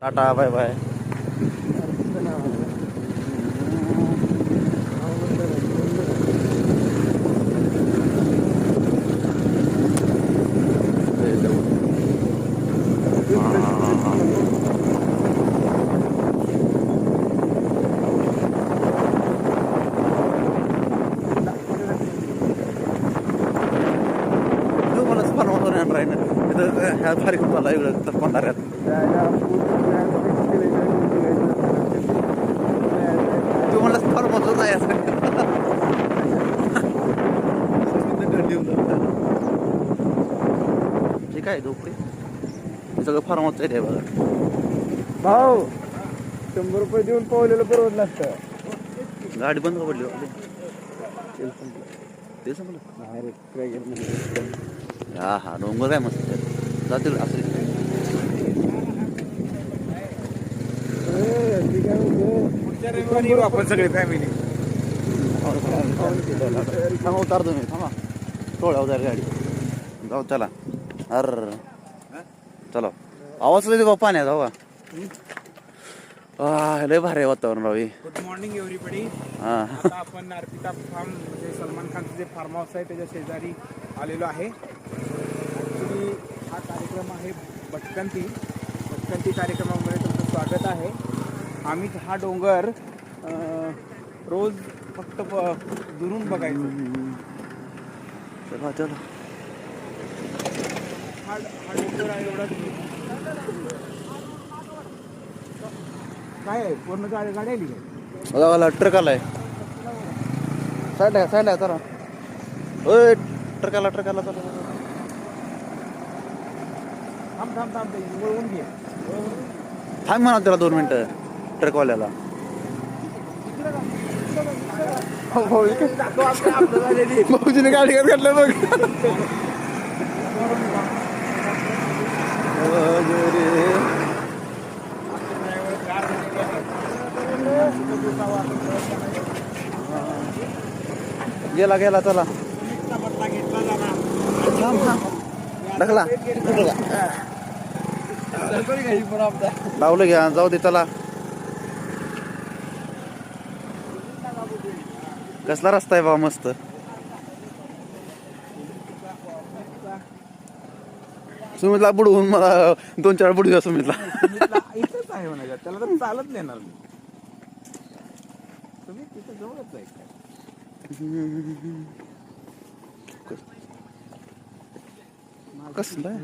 Tata bye bye. ह्या भारी मला एवढं तर कोणाऱ्यात तू मला फार महत्वाचं आहे असं ठीक आहे झोपडी हे सगळं फार महत्वाचं आहे बघा भाऊ 100 रुपये देऊन पोहलेलं परवडलं असतं. गाडी बंद का पडली ते संपलं हा हा डोंगर काय मस्त जातील असं आपण सगळे फॅमिली थांबा उतारतो मी थांबा थोड्या उतार गाडी जाऊ चला अर चला आवाज लय बाबा पाण्यात हवा लय भारी वातावरण रावी. Good morning everybody. हा आता आपण अर्पिता फार्म म्हणजे सलमान खानचं जे फार्म हाऊस आहे त्याच्या शेजारी आलेलो आहे. ॲक्च्युली हा कार्यक्रम आहे भटकंती कार्यक्रमामध्ये तुमचं स्वागत आहे. आम्ही हा डोंगर रोज फक्त दुरून बघायचो. चला चला हा डोंगर आहे एवढा काय आहे पूर्ण गाडी आली काय बघा ट्रक आलाय साईडला चला ओय ट्रकाला चला थांब वळवून घे थांब म्हणा त्याला 2 मिनिटं ट्रकवाल्याला भाऊजीने गाडी काढलं बघ गेला चला ढकला लावलं घ्या जाऊ दे चला. कसला रस्ता आहे बाबा मस्त सुमितला बुडवून मला 2-4 बुडू द्या सुमितला इथंच आहे म्हणा त्याला तर चालत नेणार मी तुम्ही तिथं जवळच आहे कसलं